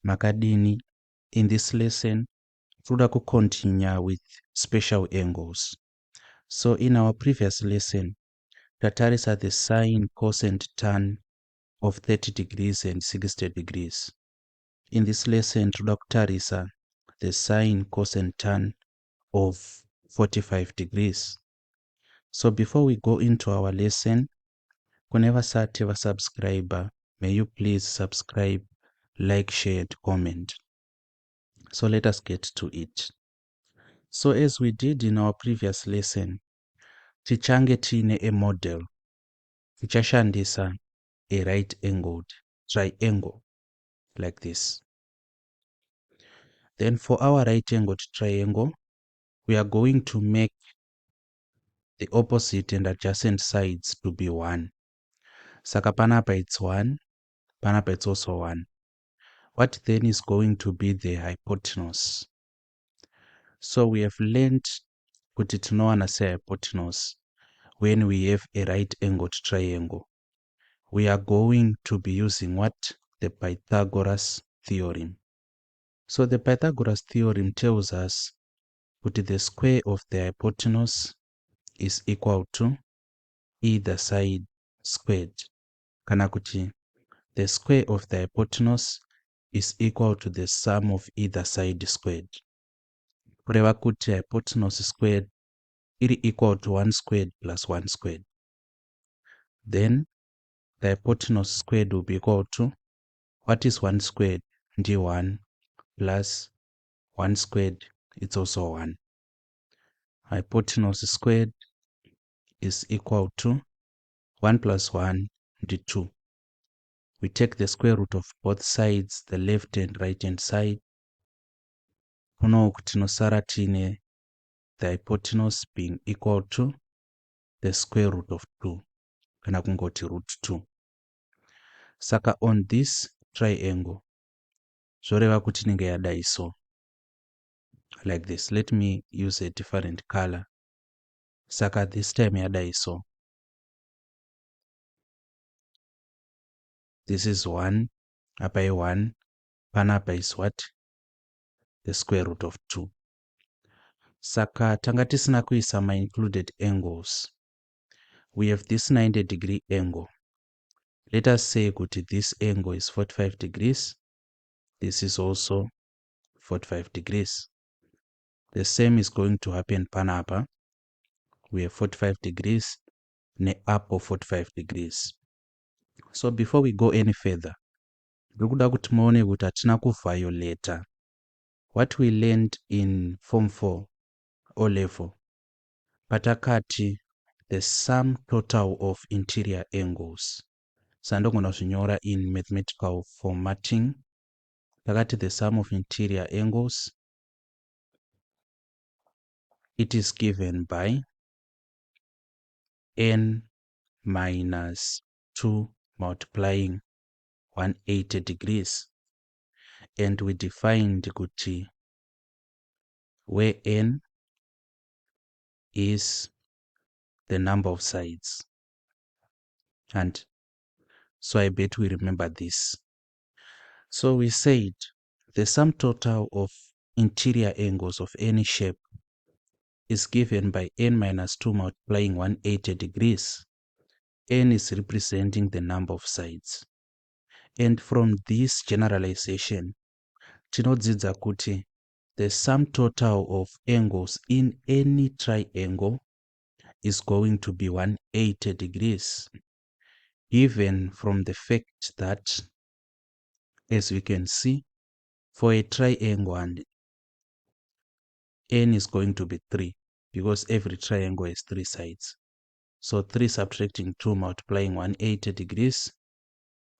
Makadini, in this lesson, toda continue with special angles. So in our previous lesson, tatarisa the sine, cos and tan of 30 degrees and 60 degrees. In this lesson, toda kutarisa the sine, cos and tan of 45 degrees. So before we go into our lesson, whenever sati va subscriber, may you please subscribe, like, share and comment. So let us get to it. So as we did in our previous lesson, tichange tine a model, tichashandisa a right angled triangle like this. Then for our right angled triangle, we are going to make the opposite and adjacent sides to be 1. Saka panapa it's 1, panapa it's also 1. What then is going to be the hypotenuse? So we have learned kuti tinowana hypotenuse when we have a right angled triangle. We are going to be using what? The Pythagoras theorem. So the Pythagoras theorem tells us that the square of the hypotenuse is equal to either side squared. Kana kuti the square of the hypotenuse is equal to the sum of either side squared. Kureva kuti hypotenuse squared iri equal to 1 squared plus 1 squared. Then the hypotenuse squared will be equal to, what is 1 squared? Ndi 1 plus 1 squared, it's also 1. Hypotenuse squared is equal to 1 plus 1 ndi 2. We take the square root of both sides, the left and right hand side. Kuno tinosara tine the hypotenuse being equal to the square root of 2. Kana kungoti root 2. Saka on this triangle, zvoreva kuti inenge yadai so. Like this. Let me use a different color. Saka this time yadai so. This is 1, apa 1, panapa is what? The square root of 2. Saka tanga tisina kuisa my included angles. We have this 90 degree angle. Let us say kuti this angle is 45 degrees. This is also 45 degrees. The same is going to happen panapa. We have 45 degrees, ne up of 45 degrees. So before we go any further, ndikuda kuti muone kuti hatina kuviolate what we learned in Form 4 O level. Patakati the sum total of interior angles. Sandogona zvinyora in mathematical formatting. Takati the sum of interior angles, it is given by n minus 2 multiplying 180 degrees. And we defined kuti where n is the number of sides. And so I bet we remember this. So we said the sum total of interior angles of any shape is given by n minus 2 multiplying 180 degrees. N is representing the number of sides. And from this generalization, tinodzidza kuti the sum total of angles in any triangle is going to be 180 degrees, given from the fact that, as we can see, for a triangle and n is going to be 3, because every triangle has 3 sides. So 3 subtracting 2 multiplying 180 degrees,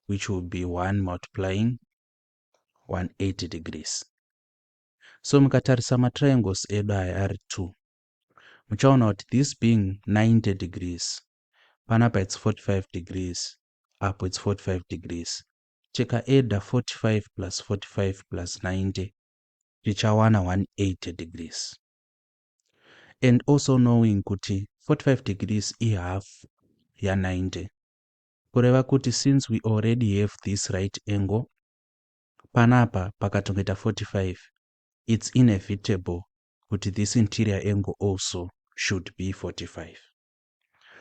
which will be 1 multiplying 180 degrees. So mukatarisa matriangles edu aya ari 2. Muchaona kuti this being 90 degrees, panapa it's 45 degrees, up it's 45 degrees. Cheka eda 45 plus 45 plus 90, tichawana 180 degrees. And also knowing kuti 45 degrees is half ya 90. Kureva kuti since we already have this right angle, panapa pakatongoita 45, it's inevitable kuti this interior angle also should be 45.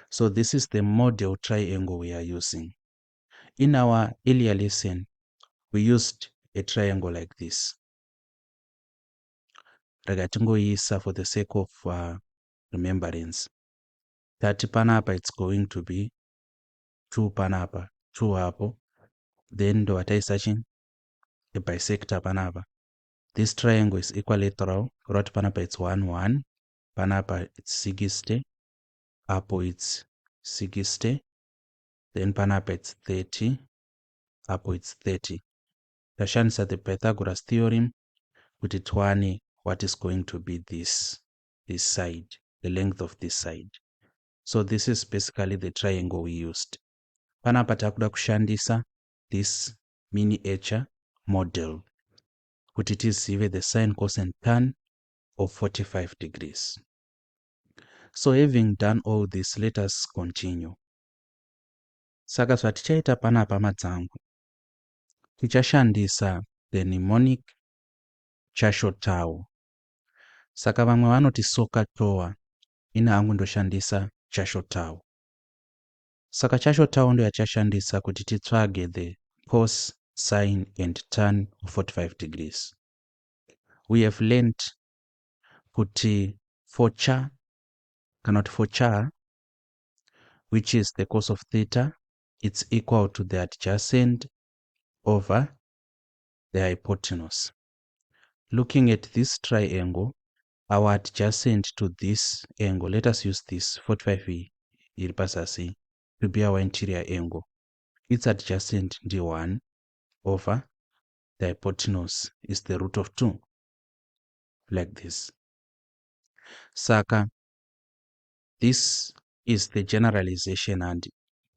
So this is the model triangle we are using. In our earlier lesson, we used a triangle like this. Rakatingoisa for the sake of remembrance. That panapa it's going to be 2 panapa, 2 hapo. Then do wataisa a bisector panapa. This triangle is equilateral. Right panapa it's 1 1. Panapa it's 60. Hapo it's 60. Then panapa it's 30. Hapo it's 30. Tashandisa the Pythagoras theorem kuti tiwane what is going to be this side, the length of this side. So this is basically the triangle we used. Panapa takuda kushandisa this miniature model kuti tizive the sine, cos and tan of 45 degrees. So having done all this, let us continue. Saka zvatichaita panapa madzangu, tichashandisa the mnemonic chashotawo. Saka vamwe vanoti SOHCAHTOA, ina hangu ndoshandisa chashotawo. Saka chashotawo ndo yachashandisa kuti titsvage the cos, sine and tan of 45 degrees. We have learned kuti for cha, which is the cos of theta, it's equal to the adjacent over the hypotenuse. Looking at this triangle, our adjacent to this angle, let us use this 45 iri pazasi to be our interior angle. Its adjacent d1 over the hypotenuse is the root of 2, like this. Saka, this is the generalization, and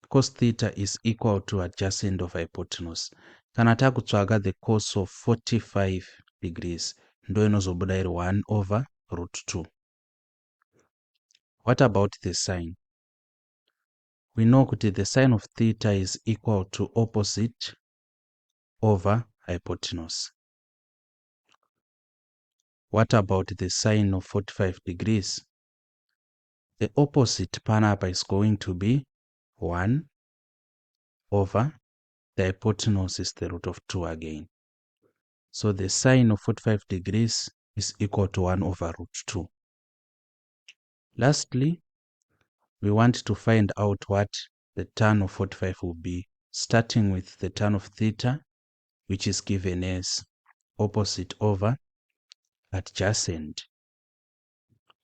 cos theta is equal to adjacent of hypotenuse. Kana takutsvaga the cos of 45 degrees, ndo inozobuda iri 1 over root 2. What about the sine? We know that the sine of theta is equal to opposite over hypotenuse. What about the sine of 45 degrees? The opposite panapa is going to be 1 over the hypotenuse is the root of 2 again. So the sine of 45 degrees is equal to 1 over root 2. Lastly, we want to find out what the tan of 45 will be, starting with the tan of theta, which is given as opposite over adjacent,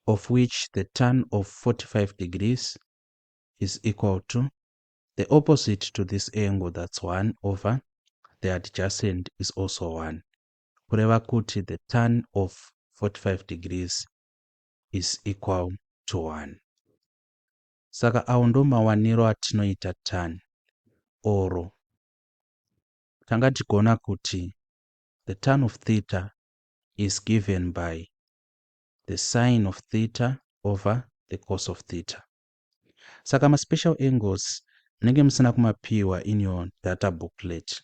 of which the tan of 45 degrees is equal to the opposite to this angle, that's 1 over the adjacent is also 1. Kureva kuti the tan of 45 degrees is equal to 1. Saka awo ndo mawaniro atinoita tan, oro tanga tigona kuti the tan of theta is given by the sine of theta over the cos of theta. Saka ma special angles munenge musina kumapiwa in your data booklet,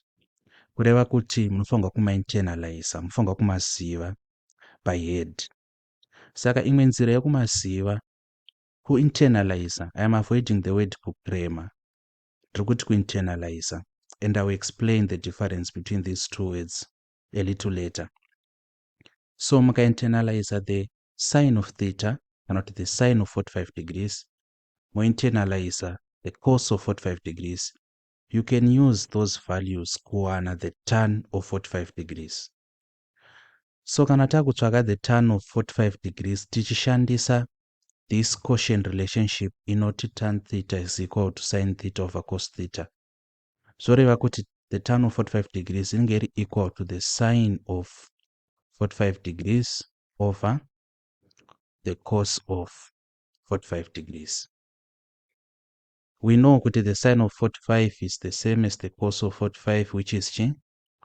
kureva kuti munofanirwa kumainternalize, munofanirwa kumaziva by head. Saka imwe nzira yekumaziva kuinternalize, I am avoiding the word kukrema, ndiri kuti kuinternalize, and I will explain the difference between these two words a little later. So mukainternalize the sine of theta, not the sine of 45 degrees, mointernalize the cos of 45 degrees, you can use those values kuwana the tan of 45 degrees. So kana takutsvaga the tan of 45 degrees, tichishandisa this quotient relationship inoti tan theta is equal to sine theta over cos theta. Zoreva kuti the tan of 45 degrees inenge equal to the sine of 45 degrees over the cos of 45 degrees. We know that the sine of 45 is the same as the cos of 45, which is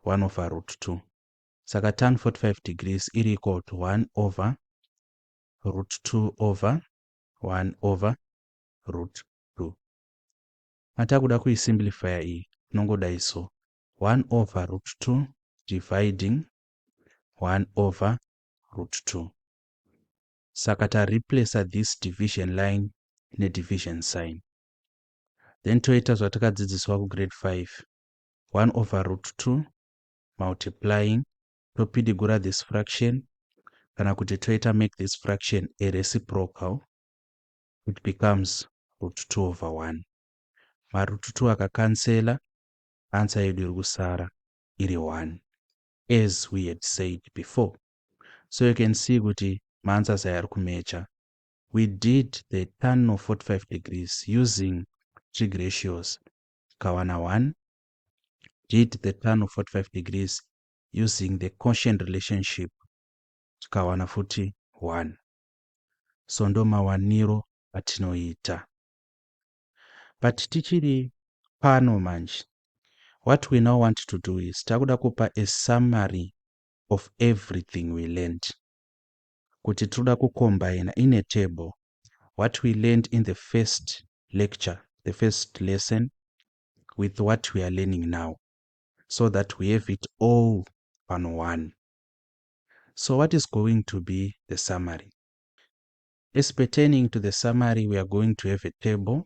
1 over root 2. Saka tan 45 degrees is equal to 1 over root 2 over 1 over root 2. Matakuda kuisimplify iyi, nongoda iso 1 over root 2 dividing 1 over root 2. Saka replace this division line division sign. Then toita zvatakadzidziswa kugrade 5. 1 over root 2 multiplying topidigura this fraction kana kuti toita make this fraction a reciprocal, it becomes root 2 over 1. Root 2 akakansela, answer yedu iri kusara iri 1, as we had said before. So you can see kuti maanswers ari kumecha. We did the tan of 45 degrees using trig ratios, kawana 1. Did the tan of 45 degrees using the quotient relationship, kawana futi 1. So ndo mawaniro atinoita. But tichiri pano manje, what we now want to do is takuda kupa a summary of everything we learned. Kuti toda kucombine in a table what we learned in the first lecture, the first lesson, with what we are learning now, so that we have it all on one. So what is going to be the summary? As pertaining to the summary, we are going to have a table.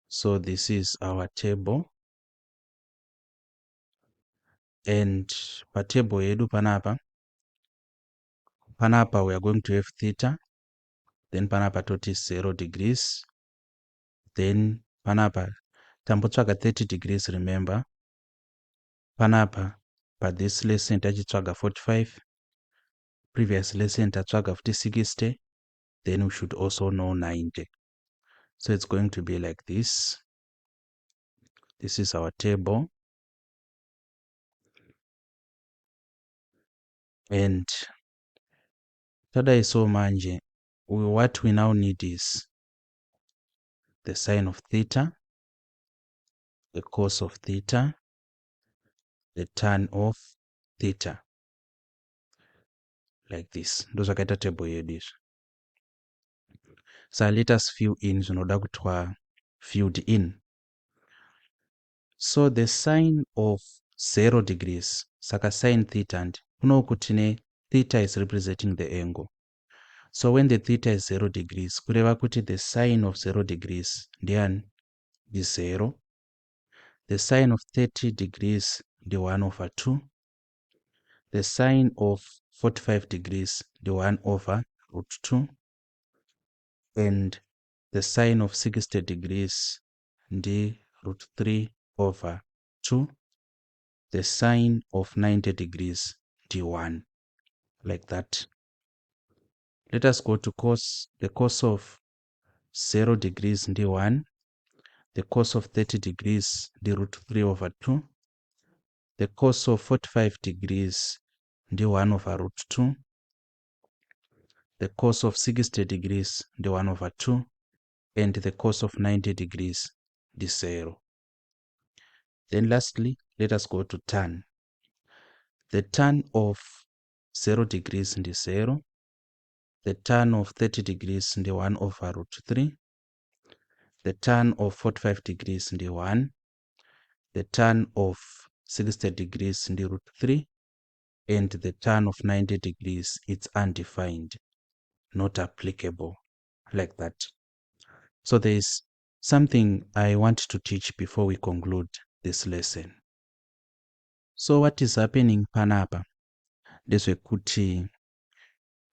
So this is our table. And pa table yedu panapa we are going to have theta. Then panapa toti 0 degrees. Then panapa tambotsvaga 30 degrees, remember. Panapa pa this lesson tachitsvaga 45. Previous lesson tatsvaga 60. Then we should also know 90. So it's going to be like this. This is our table. And tada iso manje, what we now need is the sine of theta, the cos of theta, the tan of theta. Like this. Those are the table yedu. So let us fill in zvinoda kutwa filled in. So the sine of 0 degrees, saka sine theta, and kunokutine theta is representing the angle. So when the theta is 0 degrees, kureva kuti the sine of 0 degrees then is 0. The sine of 30 degrees the 1 over 2. The sine of 45 degrees the 1 over root 2. And the sine of 60 degrees the root 3 over 2. The sine of 90 degrees d1, like that. Let us go to cos. The cos of 0 degrees d1, the cos of 30 degrees d root 3 over 2, the cos of 45 degrees d1 over root 2, the cos of 60 degrees d1 over 2, and the cos of 90 degrees d0. Then lastly, let us go to tan. The tan of 0 degrees d0, the tan of 30 degrees d1 over root 3, the tan of 45 degrees d1, the tan of 60 degrees d root 3, and the tan of 90 degrees, it's undefined, not applicable, like that. So there is something I want to teach before we conclude this lesson. So what is happening panapa? Kuti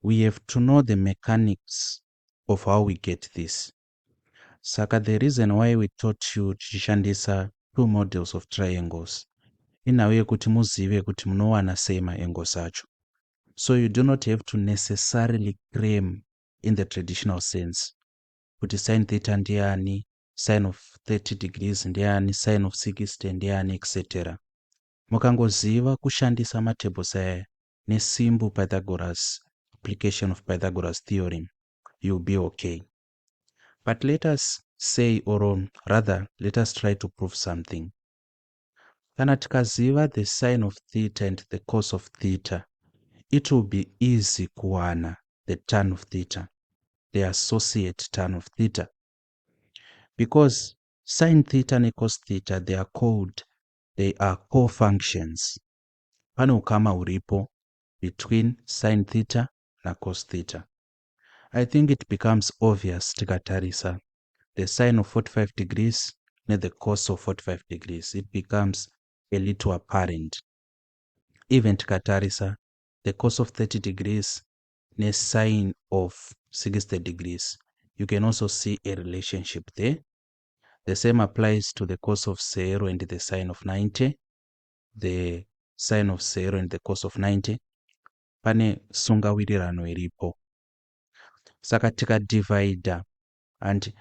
we have to know the mechanics of how we get this. Saka the reason why we taught you tichishandisa two models of triangles inawe yekuti muzive kuti munowana sei maangles acho. So you do not have to necessarily claim in the traditional sense kuti sin theta ndiani, sin of 30 degrees ndiani, sin of 60 ndiani, etc. Mukangoziva kushandisa matables aya nesimple Pythagoras, application of Pythagoras theorem, you'll be okay. But let us say, or rather, let us try to prove something. Kana tikaziva the sine of theta and the cos of theta, it will be easy kuwana the tan of theta, the associate tan of theta. Because sine theta and cos theta, they are called they are co-functions. Pane ukama huripo between sin theta na cos theta. I think it becomes obvious tikatarisa the sine of 45 degrees and the cos of 45 degrees. It becomes a little apparent. Even tikatarisa the cos of 30 degrees and sine of 60 degrees. You can also see a relationship there. The same applies to the cos of 0 and the sine of 90. The sine of 0 and the cos of 90. Pane sungawirirano iripo. Saka tikadivide and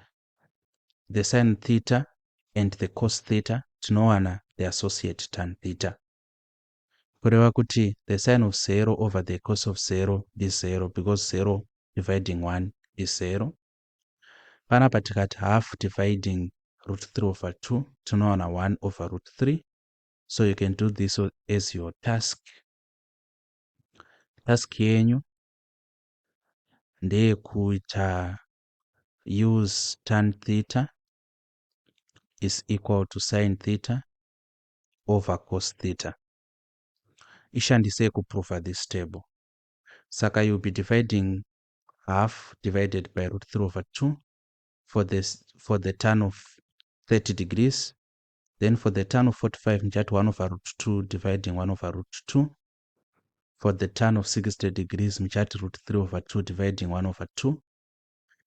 the sine theta and the cos theta tinowana the associate tan theta. Kureva kuti the sine of 0 over the cos of 0 is 0 because 0 dividing 1 is 0. Panapa tikati half dividing root 3 over 2 tinowana 1 over root 3. So you can do this as your task. Task yenyu ndeyekuita use tan theta is equal to sin theta over cos theta. Ishandise kuprova this table. Saka you'll be dividing half divided by root 3 over 2 for the tan of 30 degrees. Then for the tan of 45, mchati 1 over root 2 dividing 1 over root 2. For the tan of 60 degrees, mchati root 3 over 2 dividing 1 over 2.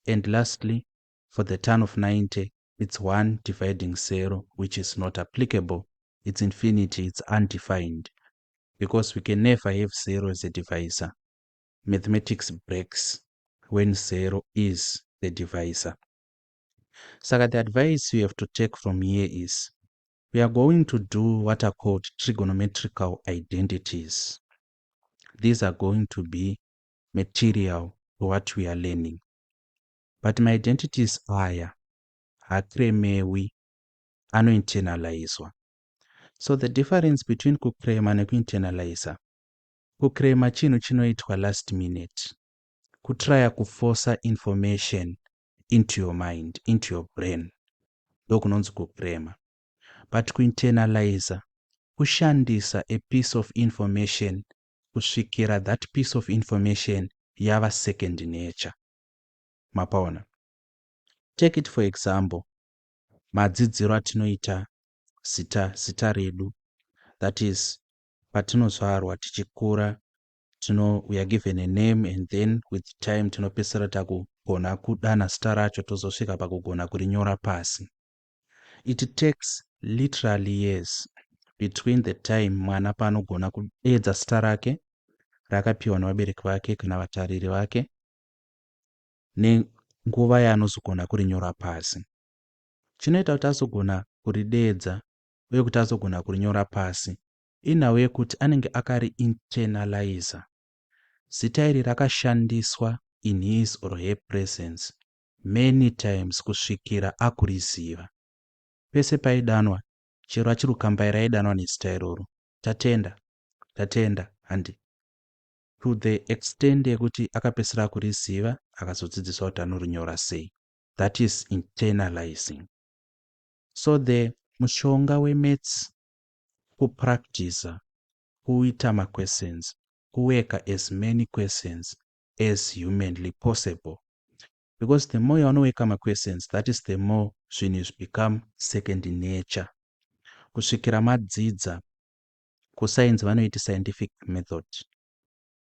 And lastly, for the tan of 90, it's 1 dividing 0, which is not applicable. It's infinity, it's undefined. Because we can never have 0 as a divisor. Mathematics breaks when 0 is the divisor. So the advice you have to take from here is, we are going to do what are called trigonometrical identities. These are going to be material to what we are learning. But my identities aya hakremewi anointernalizwa. So the difference between kukrema nekuinternaliza, kukrema chinhu chinoitwa last minute, kutraya kuforce information into your mind, into your brain, ndokunonzi kukrema. But kuinternaliza, kushandisa a piece of information kusvikira that piece of information yava second nature. Mapaona. Take it for example, madzidziro atinoita zita redu, that is patinozvarwa tichikura, we are given a name and then with time tinopesera takugona kudana zita racho tozosvika pakugona kurinyora pasi. It takes literally years between the time mwana paanogona kuedza zita rake rakapiwa nevabereki vake kana vatariri vake nenguva yaanozogona kurinyora pasi. Chinoita kuti azogona kurideedza uye kuti azogona kurinyora pasi inhau yekuti anenge akari internalizer. Zita iri rakashandiswa in his or her presence many times kusvikira akuriziva. Pese paidanwa, chero achiri kukambaira aidanwa nezita iroro, tatenda, and to the extent yekuti akapesera kuriziva akazodzidziswa kuti anorinyora sei. That is internalizing. So the mushonga wemaths kupractice, kuita questions, kuweka as many questions as humanly possible. Because the more you wanoweka questions, that is the more zvinhu become second nature. Kusvikira madzidza, kuscience vanoiti scientific method.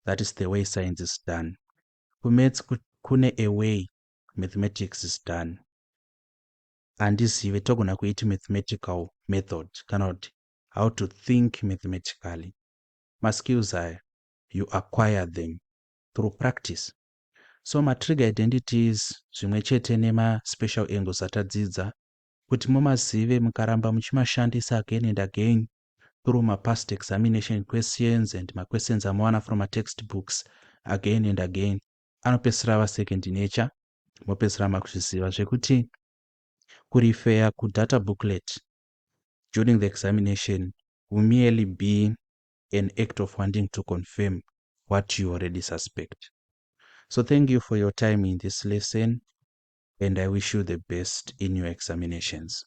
That is the way science is done. Kumaths kune a way mathematics is done. Handizive togona kuiti mathematical method kana kuti how to think mathematically. Skills aya, you acquire them through practice. So trigger identities zvimwe chete nema special angles atadzidza kuti mumazive mukaramba muchimashandisa again and again through past examination questions and questions amawana from textbooks again and again, anopesera ava second nature. Mopesera makuzviziva zvekuti kurefer kudata booklet during the examination will merely be an act of wanting to confirm what you already suspect. So thank you for your time in this lesson, and I wish you the best in your examinations.